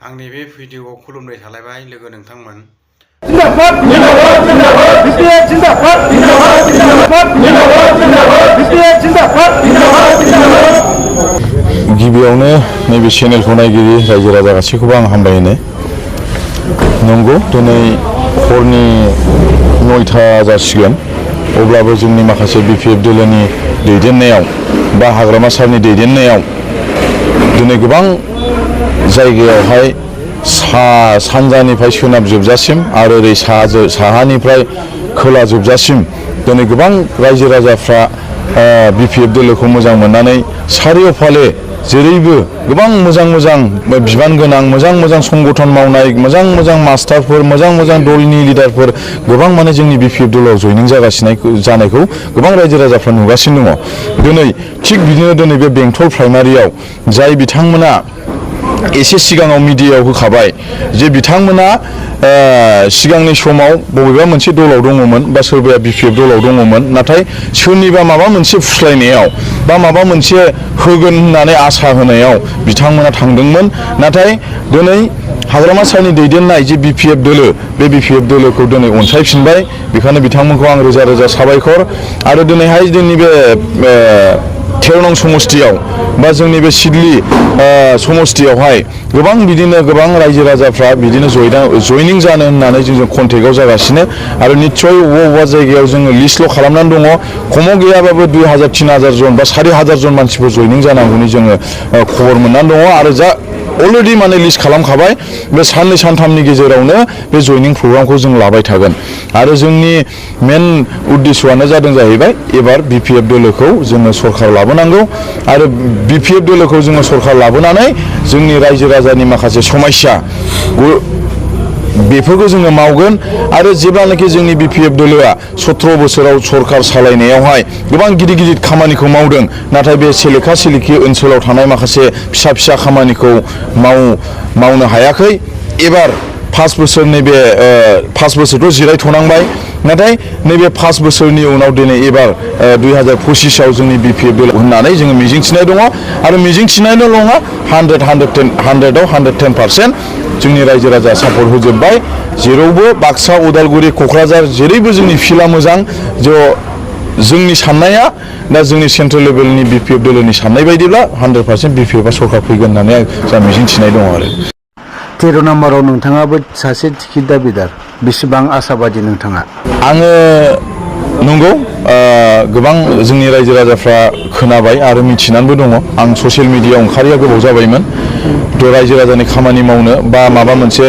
आंनि बे भिडिअखौ खुलुमनाय थालायबाय लोगो नोंथांमोन। गिबियावनो नैबे चेनेलखौ नायगिरि रायजो राजा गासैखौबो आं हामबाय होनो। नंगौ दिनै हरनि 9टा जासिगोन, अब्लाबो जोंनि माखासे BPF दोलोनि दैदेननायाव बा हाग्रामा सारनि दैदेननायाव दिनै गोबां जायगायावहाय सानजानिफ्राय सोनाब जोबजासिम आरो ओरै साहानिफ्राय खोला जोबजासिम दिनै गोबां रायजो राजाफ्रा BPF दोलोखौ मोजां मोननानै सारिय'फाले जेरैबो गोबां मोजां बिबान गोनां मोजां संगठन मावनाय मोजां मास्टारफोर मोजां दलनि लिडारफोर गोबां माने जोंनि BPF दोलोआव जयनिं जानायखौ गोबां रायजो राजाफ्रा नुगासिनो दङ। दिनै थिग बिदिनो दिनै बे बेंटल प्राइमारियाव जाय बिथांमोना एसे सिगाङाव मिडियायाव होखाबाय जे बिथांमोना सिगांनि समाव बबेबा मोनसे दलाव दङमोन बा सोरबाया BPF दलाव दङमोन, नाथाय सोरनिबा माबा मोनसे फुस्लायनायाव बा माबा मोनसे होगोन होननानै आसा होनायाव बिथांमोना थांदोंमोन। नाथाय दिनै हाग्रामा सारनि दैदेननाय जे BPF दोलो, बे BPF दोलोखौ दिनै अनसायफिनबाय। बेखायनो बिथांमोनखौ आं रोजा साबायखर। आरो दिनैहाय जोंनि बे 13 नं समस्तियाव बा जोंनि बे सिडली समस्तियावहाय गोबां रायजो राजाफ्रा बिदिनो जयनिं जानो होननानै जों कन्टेक्टआव जागासिनो आरो निस्सय बबेबा जायगायाव जोङो लिस्टल' खालामनानै दङ। खमाव गैयाबाबो 2000-3000 जन बा 4000 जन मानसिफोर जयनिं जानांगौनि जोङो खबर मोननानै दङ आरो अलरेडि माने लिस्ट खालामखाबाय। बे साननै सानथामनि गेजेरावनो बे जयनिं प्रग्रामखौ जों लाबाय थागोन आरो जोंनि मेन उद्देश्यआनो जादों जाहैबाय एबार BPF दोलोखौ जोङो सरकार लाबोनांगौ आरो BPF दोलोखौ जोङो सरकार लाबोनानै जोंनि रायजो राजानि माखासे समस्या बेफोरखौ जोङो मावगोन। आरो जेब्लानाखि जोंनि BPF दोलोआ 17 बोसोराव सरकार सालायनायावहाय गोबां गिदिर खामानिखौ मावदों, नाथाय बे सेलेखा ओनसोलाव थानाय माखासे फिसा खामानिखौ मावनो हायाखै। एबार 5 बोसोर नैबे 5 बोसोरथ' जिरायथ'नांबाय, नाथाय नैबे 5 बोसोरनि उनाव दिनै एबार 2025आव जोंनि BPF दोलो होननानै जोङो मिजिंथिनाय दङ आरो मिजिंथिनायल' नङा, 100आव 110% जोंनि रायजो राजा सापर्ट होजोब्बाय। जेरावबो बाक्सा, उदालगुरि, क'क्राझार जेरैबो जोंनि फिल्डआ मोजां। जोंनि साननाया दा जोंनि सेन्ट्रेल लेभेलनि BPF दोलोनि साननाय बायदिब्ला 100% BPFआ सरकार फैगोन होननानै जों मिजिंथिनाय दङ आरो। 13 नम्बराव नोंथाङाबो सासे टिकेट दाबिदार, बेसेबां आसाबादि नोंथाङा? आङो नंगौ गोबां जोंनि रायजो राजाफ्रा खोनाबाय आरो मिथिनानैबो दङ। आं ससियेल मिडियायाव ओंखारिया गोबाव जाबायमोन। रायजो राजानि खामानि मावनो बा माबा मोनसे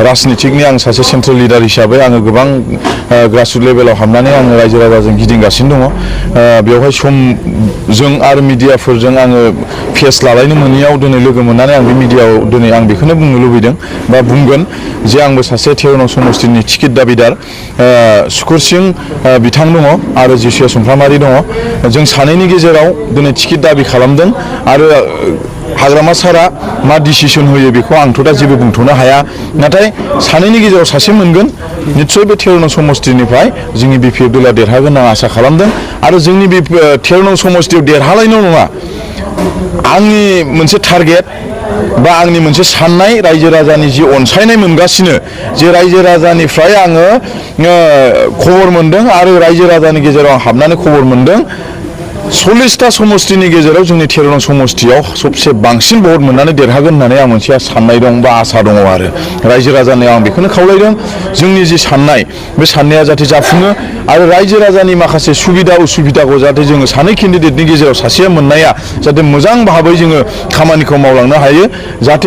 राजनितिकनि आं सासे सेन्ट्रेल लिडार हिसाबै आङो गोबां ग्रासरुट लेभेलाव हाबनानै आङो रायजो राजाजों गिदिंगासिनो दङ। बेवहाय समजों आरो मिडियाफोरजों आङो फेस लालायनो मोनैयाव दिनै लोगो मोननानै आं बे मिडियायाव दिनै आं बेखौनो बुंनो लुबैदों बा बुंगोन जे आंबो सासे 13 नं समस्तिनि टिकेट दाबिदार। सुकुर सिं बिथां दङ आरो जिसुया सुमफ्रामारि दङ। जों सानैनि गेजेराव दिनै टिकेट दाबि खालामदों आरो हाग्रामा सारा मा डिसिसन होयो बेखौ आंथ' दा जेबो बुंथ'नो हाया, नाथाय सानैनि गेजेराव सासे मोनगोन। निस्सय बे 13 नं समस्तिनिफ्राय जोंनि BPF दोलोआ देरहागोन आं आसा खालामदों आरो जोंनि बे 13 नं समस्तियाव देरहालायनो नङा, आंनि मोनसे टारगेट बा आंनि मोनसे साननाय, रायजो राजानि जि अनसायनाय मोनगासिनो, जे रायजो राजानिफ्राय आङो खबर मोनदों आरो रायजो राजानि गेजेराव आं हाबनानै खबर मोनदों। 40टा समस्तिनि गेजेराव जोंनि 13 नं समस्तियाव सबसे बांसिन भट मोननानै देरहागोन होननानै आं मोनसे साननाय दं बा आसा दङ आरो रायजो राजानो आं बेखौनो खावलायदों जोंनि जि साननाय बे साननाया जाहाथे जाफुङो आरो रायजो राजानि माखासे सुबिदा उसुबिदाखौ जाहाथे जोङो सानै केन्डिडेटनि गेजेराव सासेया मोननाया जाहाथे मोजां भाबै जोङो खामानिखौ मावलांनो हायो, जाहाथे